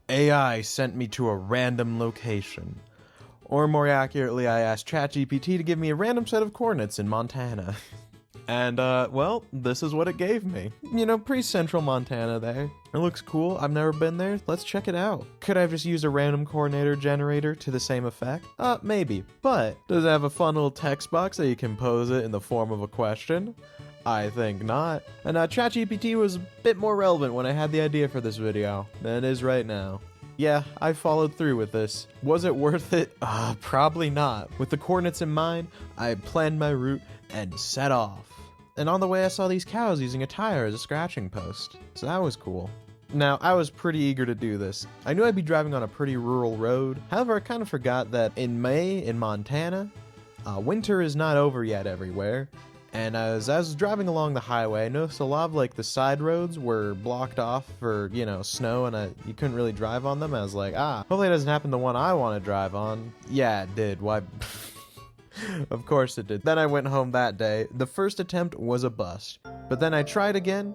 AI sent me to a random location. Or more accurately, I asked ChatGPT to give me a random set of coordinates in Montana. And, well, this is what it gave me. You know, pretty central Montana there. It looks cool. I've never been there. Let's check it out. Could I have just used a random coordinator generator to the same effect? Maybe. But, does it have a fun little text box that you can pose it in the form of a question? I think not. And, ChatGPT was a bit more relevant when I had the idea for this video than it is right now. Yeah, I followed through with this. Was it worth it? Probably not. With the coordinates in mind, I planned my route and set off. And on the way I saw these cows using a tire as a scratching post, so that was cool. Now, I was pretty eager to do this. I knew I'd be driving on a pretty rural road, however I kind of forgot that in May in Montana, winter is not over yet everywhere, and as I was driving along the highway, I noticed a lot of like the side roads were blocked off for, you know, snow, and you couldn't really drive on them. I was like, hopefully it doesn't happen to the one I want to drive on. Yeah, it did. Why? Of course it did. Then I went home that day. The first attempt was a bust. But then I tried again,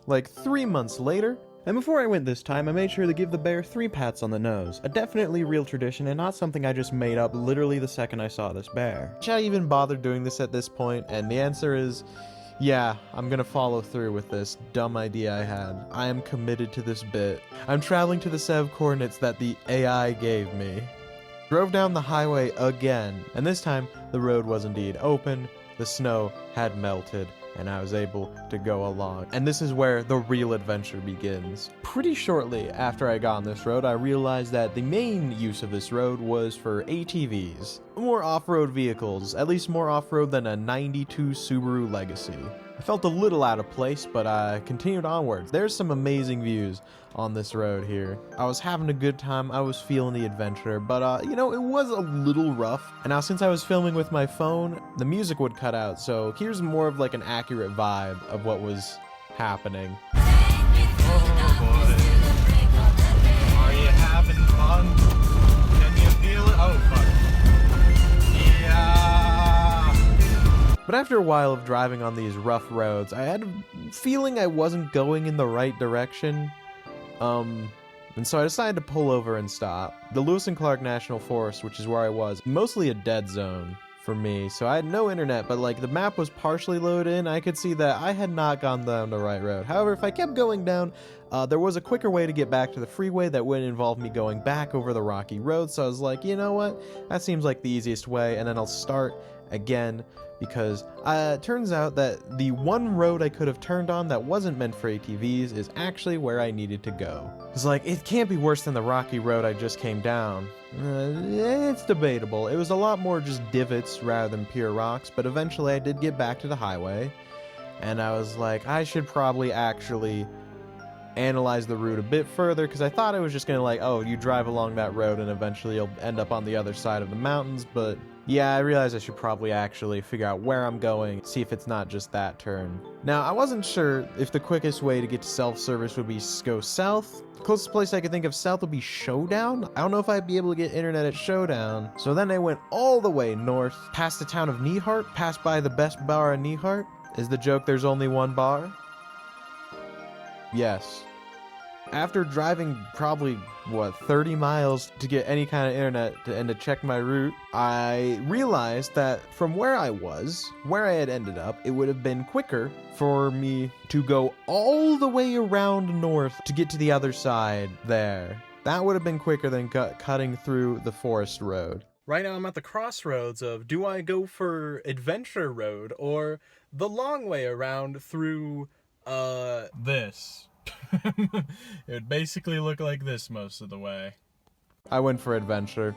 like 3 months later, and before I went this time, I made sure to give the bear 3 pats on the nose. A definitely real tradition and not something I just made up literally the second I saw this bear. Should I even bother doing this at this point? And the answer is, yeah, I'm gonna follow through with this dumb idea I had. I am committed to this bit. I'm traveling to the set of coordinates that the AI gave me. Drove down the highway again, and this time the road was indeed open, the snow had melted, and I was able to go along. And this is where the real adventure begins. Pretty shortly after I got on this road, I realized that the main use of this road was for ATVs. More off-road vehicles, at least more off-road than a 92 Subaru Legacy. I felt a little out of place, but I continued onwards. There's some amazing views on this road here. I was having a good time, I was feeling the adventure, but you know, it was a little rough. And now since I was filming with my phone, the music would cut out, so here's more of like an accurate vibe of what was happening. Oh boy. Are you having fun? Can you feel it? Oh fuck. Yeah. But after a while of driving on these rough roads, I had a feeling I wasn't going in the right direction. And so I decided to pull over and stop. The Lewis and Clark National Forest, which is where I was, mostly a dead zone for me, so I had no internet, but like the map was partially loaded in. I could see that I had not gone down the right road. However, if I kept going down, there was a quicker way to get back to the freeway that wouldn't involve me going back over the rocky road, so I was like, you know what, that seems like the easiest way, and then I'll start again, because it turns out that the one road I could have turned on that wasn't meant for ATVs is actually where I needed to go. It's like, it can't be worse than the rocky road I just came down. It's debatable. It was a lot more just divots rather than pure rocks, but eventually I did get back to the highway, and I was like, I should probably actually analyze the route a bit further, because I thought I was just gonna like, oh, you drive along that road and eventually you'll end up on the other side of the mountains, but yeah, I realized I should probably actually figure out where I'm going, see if it's not just that turn. Now, I wasn't sure if the quickest way to get to self-service would be go south. The closest place I could think of south would be Showdown. I don't know if I'd be able to get internet at Showdown. So then I went all the way north, past the town of Nehart, passed by the best bar in Nehart. Is the joke there's only one bar? Yes. After driving probably, 30 miles to get any kind of internet and to check my route, I realized that from where I was, where I had ended up, it would have been quicker for me to go all the way around north to get to the other side there. That would have been quicker than cutting through the forest road. Right now I'm at the crossroads of, do I go for Adventure Road or the long way around through, This. It would basically look like this most of the way. I went for adventure.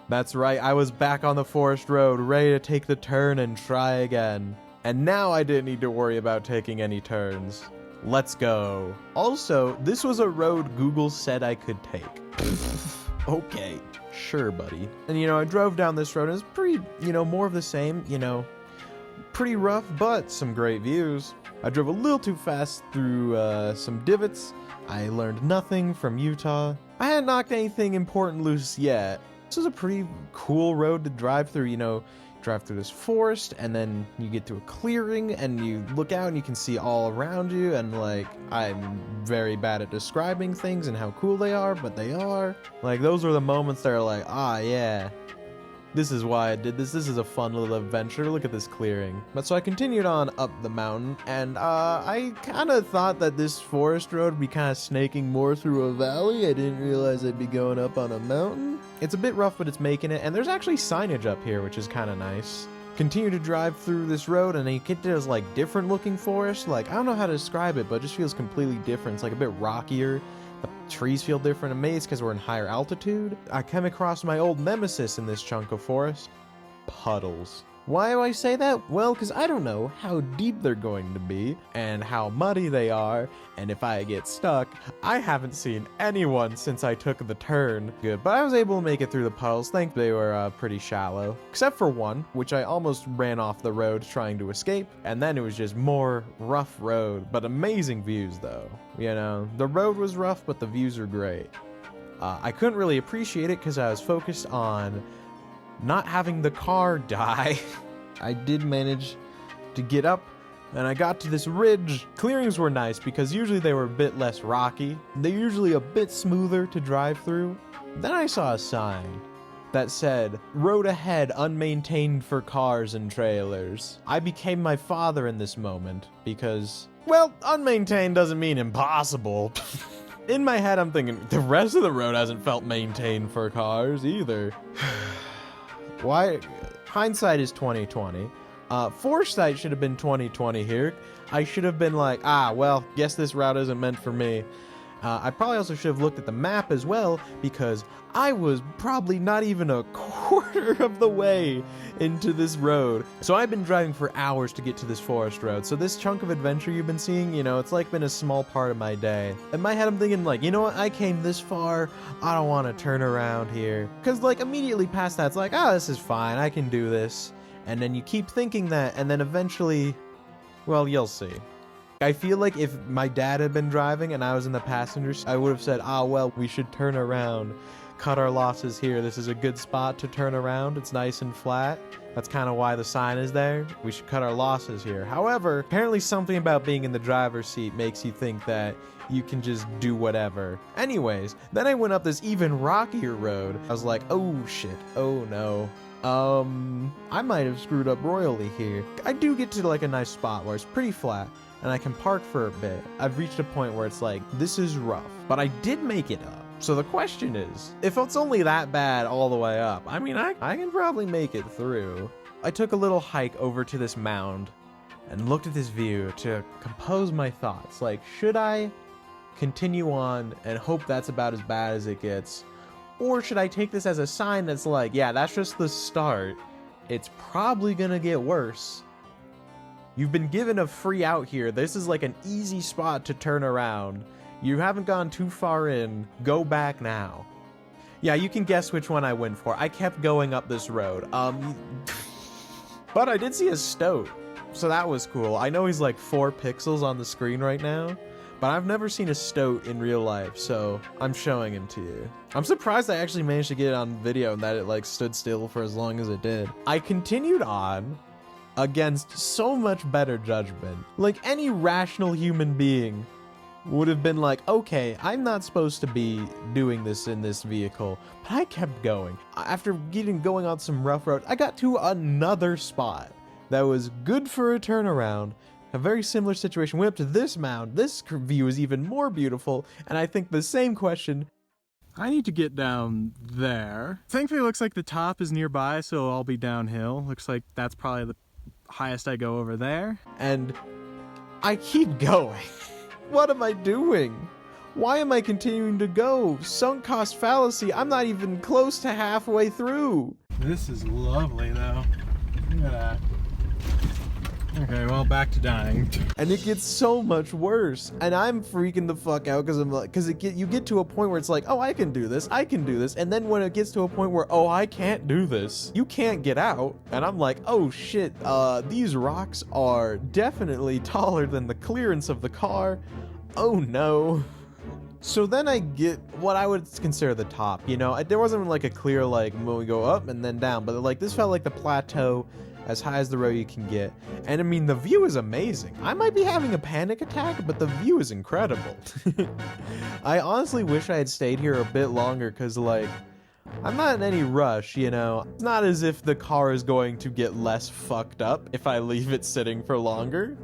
That's right, I was back on the forest road, ready to take the turn and try again. And now I didn't need to worry about taking any turns. Let's go. Also, this was a road Google said I could take. Okay, sure, buddy. And you know, I drove down this road and it's pretty, more of the same, pretty rough, but some great views. I drove a little too fast through some divots. I learned nothing from Utah. I hadn't knocked anything important loose yet. This was a pretty cool road to drive through, drive through this forest, and then you get to a clearing, and you look out and you can see all around you, and like, I'm very bad at describing things and how cool they are, but they are. Like, those are the moments that are like, ah, yeah. This is why I did this. This is a fun little adventure. Look at this clearing. But so I continued on up the mountain, and I kind of thought that this forest road would be kind of snaking more through a valley. I didn't realize I'd be going up on a mountain. It's a bit rough, but it's making it, and there's actually signage up here, which is kind of nice. Continue to drive through this road, and then you get to this like different looking forest. Like, I don't know how to describe it, but it just feels completely different. It's like a bit rockier. The trees feel different, and maybe it's because we're in higher altitude. I came across my old nemesis in this chunk of forest. Puddles. Why do I say that? Well, because I don't know how deep they're going to be, and how muddy they are, and if I get stuck, I haven't seen anyone since I took the turn. Good, but I was able to make it through the puddles. Think they were pretty shallow. Except for one, which I almost ran off the road trying to escape, and then it was just more rough road, but amazing views though. You know, the road was rough, but the views are great. I couldn't really appreciate it because I was focused on not having the car die. I did manage to get up, and I got to this ridge. Clearings were nice because usually they were a bit less rocky. They're usually a bit smoother to drive through. Then I saw a sign that said, "Road ahead unmaintained for cars and trailers." I became my father in this moment because, well, unmaintained doesn't mean impossible. In my head, I'm thinking, the rest of the road hasn't felt maintained for cars either. Why? Hindsight is 2020. Foresight should have been 2020 here. I should have been like, well, guess this route isn't meant for me. I probably also should have looked at the map as well, because I was probably not even a quarter of the way into this road. So I've been driving for hours to get to this forest road. So this chunk of adventure you've been seeing, you know, it's like been a small part of my day. In my head, I'm thinking like, you know what? I came this far. I don't want to turn around here. Because like immediately past that, it's like, this is fine. I can do this. And then you keep thinking that, and then eventually, well, you'll see. I feel like if my dad had been driving and I was in the passenger seat, I would have said, well, we should turn around, cut our losses here. This is a good spot to turn around. It's nice and flat. That's kind of why the sign is there. We should cut our losses here. However, apparently something about being in the driver's seat makes you think that you can just do whatever. Anyways, then I went up this even rockier road. I was like, oh shit, oh no. I might have screwed up royally here. I do get to like a nice spot where it's pretty flat, and I can park for a bit. I've reached a point where it's like, this is rough, but I did make it up. So the question is, if it's only that bad all the way up, I mean, I can probably make it through. I took a little hike over to this mound and looked at this view to compose my thoughts. Like, should I continue on and hope that's about as bad as it gets? Or should I take this as a sign that's like, yeah, that's just the start. It's probably gonna get worse. You've been given a free out here. This is like an easy spot to turn around. You haven't gone too far in. Go back now. Yeah, you can guess which one I went for. I kept going up this road. But I did see a stoat, so that was cool. I know he's like 4 pixels on the screen right now, but I've never seen a stoat in real life, so I'm showing him to you. I'm surprised I actually managed to get it on video and that it like stood still for as long as it did. I continued on against so much better judgment. Like any rational human being would have been like, okay, I'm not supposed to be doing this in this vehicle, but I kept going. After going on some rough road, I got to another spot that was good for a turnaround. A very similar situation. Went up to this mound. This view is even more beautiful, and I think the same question. I need to get down there. Thankfully, it looks like the top is nearby, so I'll be downhill. Looks like that's probably the highest I go over there. And I keep going. What am I doing? Why am I continuing to go? Sunk cost fallacy. I'm not even close to halfway through. This is lovely, though. Look at that. Okay, well, back to dying. And it gets so much worse. And I'm freaking the fuck out because I'm like, you get to a point where it's like, oh, I can do this. I can do this. And then when it gets to a point where, oh, I can't do this, you can't get out. And I'm like, oh shit, these rocks are definitely taller than the clearance of the car. Oh no. So then I get what I would consider the top, you know? There wasn't like a clear, like, when we go up and then down, but like this felt like the plateau as high as the road you can get. And I mean, the view is amazing. I might be having a panic attack, but the view is incredible. I honestly wish I had stayed here a bit longer because, like, I'm not in any rush, you know? It's not as if the car is going to get less fucked up if I leave it sitting for longer.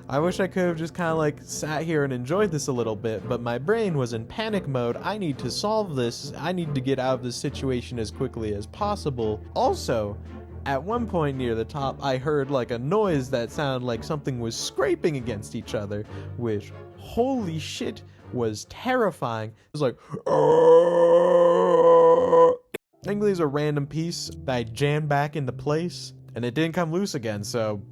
I wish I could have just kind of like sat here and enjoyed this a little bit, but my brain was in panic mode. I need to solve this. I need to get out of this situation as quickly as possible. Also, at one point near the top, I heard like a noise that sounded like something was scraping against each other, which, holy shit, was terrifying. It was like, thankfully, it was a random piece that I jammed back into place, and it didn't come loose again, so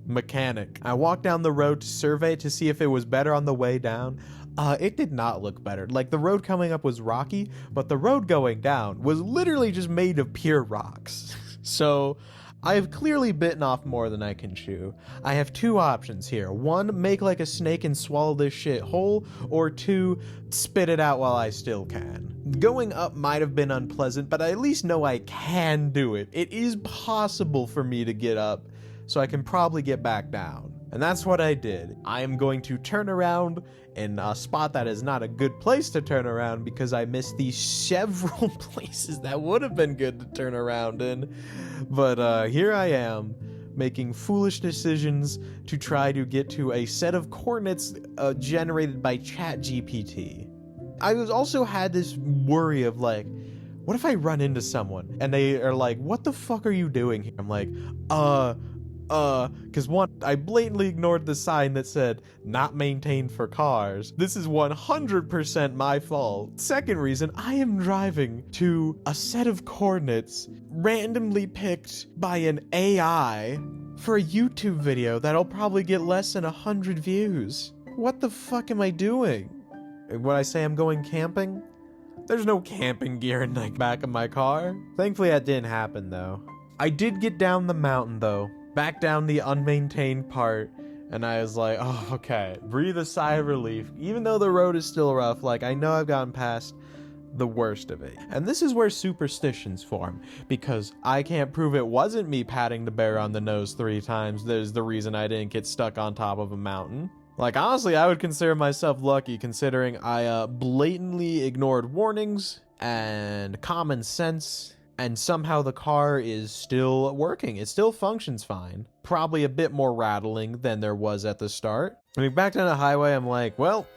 mechanic. I walked down the road to survey to see if it was better on the way down. It did not look better. Like, the road coming up was rocky, but the road going down was literally just made of pure rocks. So I have clearly bitten off more than I can chew. I have two options here. One, make like a snake and swallow this shit whole, or two, spit it out while I still can. Going up might have been unpleasant, but I at least know I can do it. It is possible for me to get up, so I can probably get back down. And that's what I did. I am going to turn around in a spot that is not a good place to turn around because I missed these several places that would have been good to turn around in. But here I am, making foolish decisions to try to get to a set of coordinates generated by ChatGPT. I also had this worry of like, what if I run into someone and they are like, what the fuck are you doing here? I'm like, because one, I blatantly ignored the sign that said, not maintained for cars. This is 100% my fault. Second reason, I am driving to a set of coordinates randomly picked by an AI for a YouTube video that'll probably get less than 100 views. What the fuck am I doing? When I say I'm going camping, there's no camping gear in the back of my car. Thankfully that didn't happen though. I did get down the mountain though. Back down the unmaintained part, and I was like, oh, okay, breathe a sigh of relief. Even though the road is still rough, like, I know I've gotten past the worst of it. And this is where superstitions form, because I can't prove it wasn't me patting the bear on the nose 3 times that is the reason I didn't get stuck on top of a mountain. Like, honestly, I would consider myself lucky considering I blatantly ignored warnings and common sense, and somehow the car is still working. It still functions fine. Probably a bit more rattling than there was at the start. I mean, back down the highway, I'm like, well,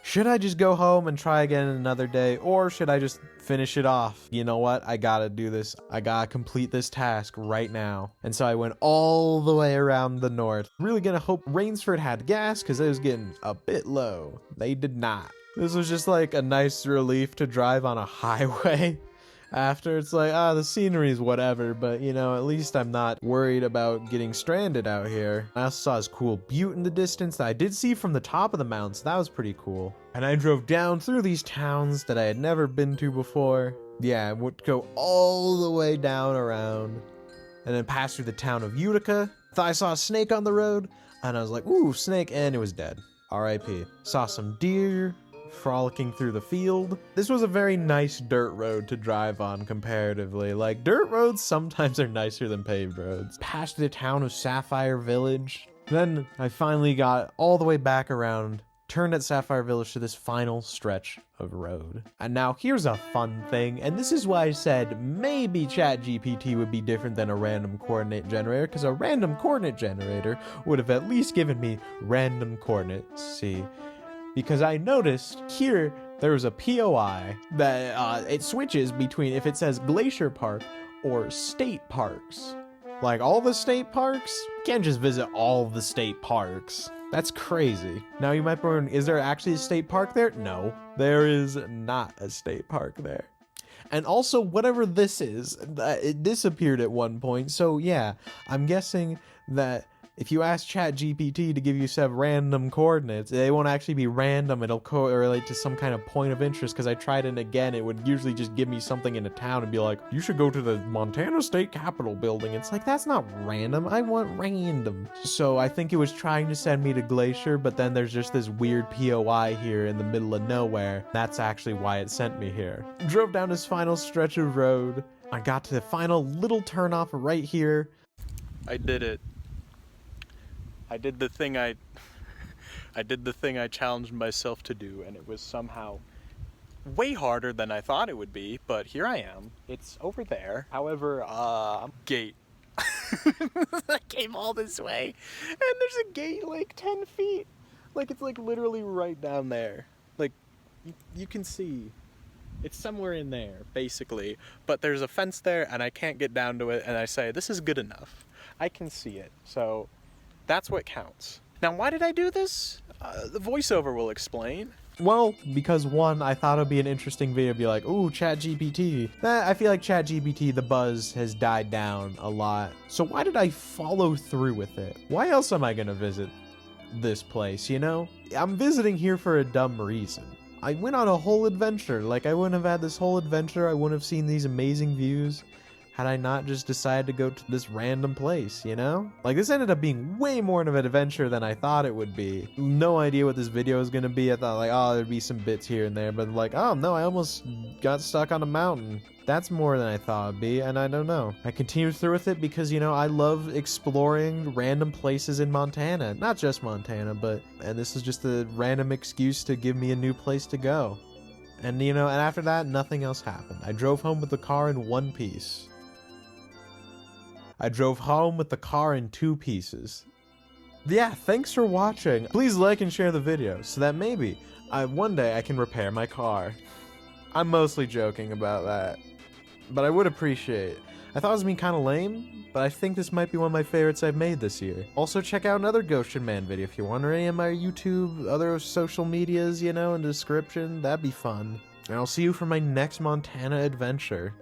should I just go home and try again another day, or should I just finish it off? You know what? I gotta do this. I gotta complete this task right now. And so I went all the way around the north. Really gonna hope Rainsford had gas, because it was getting a bit low. They did not. This was just like a nice relief to drive on a highway. After it's like, the scenery's whatever, but you know, at least I'm not worried about getting stranded out here. I also saw this cool butte in the distance that I did see from the top of the mountain, so that was pretty cool. And I drove down through these towns that I had never been to before. Yeah, I would go all the way down around, and then pass through the town of Utica. Thought I saw a snake on the road, and I was like, ooh, snake, and it was dead. R.I.P. Saw some deer frolicking through the field. This was a very nice dirt road to drive on comparatively. Like, dirt roads sometimes are nicer than paved roads. Passed the town of Sapphire Village. Then I finally got all the way back around, turned at Sapphire Village to this final stretch of road. And now here's a fun thing, and this is why I said maybe ChatGPT would be different than a random coordinate generator, because a random coordinate generator would have at least given me random coordinates. See? Because I noticed here there was a POI that it switches between if it says Glacier Park or state parks. Like all the state parks? You can't just visit all the state parks. That's crazy. Now you might be wondering, is there actually a state park there? No, there is not a state park there. And also, whatever this is, it disappeared at one point. So yeah, I'm guessing that If you ask ChatGPT to give you some random coordinates, they won't actually be random. It'll correlate to some kind of point of interest, because I tried it again. It would usually just give me something in a town and be like, you should go to the Montana State Capitol building. It's like, that's not random. I want random. So I think it was trying to send me to Glacier, but then there's just this weird POI here in the middle of nowhere. That's actually why it sent me here. Drove down this final stretch of road. I got to the final little turnoff right here. I did it. I did the thing I challenged myself to do, and it was somehow way harder than I thought it would be, but here I am. It's over there. However, gate. I came all this way, and there's a gate like 10 feet. Like, it's like literally right down there. Like, you can see. It's somewhere in there, basically. But there's a fence there, and I can't get down to it, and I say, this is good enough. I can see it, so that's what counts. Now, why did I do this? The voiceover will explain. Well, because one, I thought it would be an interesting video to be like, ooh, ChatGPT. I feel like ChatGPT, the buzz has died down a lot. So why did I follow through with it? Why else am I gonna visit this place, you know? I'm visiting here for a dumb reason. I went on a whole adventure. Like, I wouldn't have had this whole adventure. I wouldn't have seen these amazing views had I not just decided to go to this random place, you know? Like, this ended up being way more of an adventure than I thought it would be. No idea what this video was gonna be. I thought, like, oh, there'd be some bits here and there, but like, oh no, I almost got stuck on a mountain. That's more than I thought it'd be, and I don't know. I continued through with it because, you know, I love exploring random places in Montana. Not just Montana, and this is just a random excuse to give me a new place to go. And, you know, and after that, nothing else happened. I drove home with the car in one piece. I drove home with the car in 2 pieces. Yeah, thanks for watching. Please like and share the video so that maybe one day I can repair my car. I'm mostly joking about that, but I would appreciate it. I thought it was being kind of lame, but I think this might be one of my favorites I've made this year. Also, check out another Goshen Man video if you want, or any of my YouTube, other social medias, you know, in the description. That'd be fun. And I'll see you for my next Montana adventure.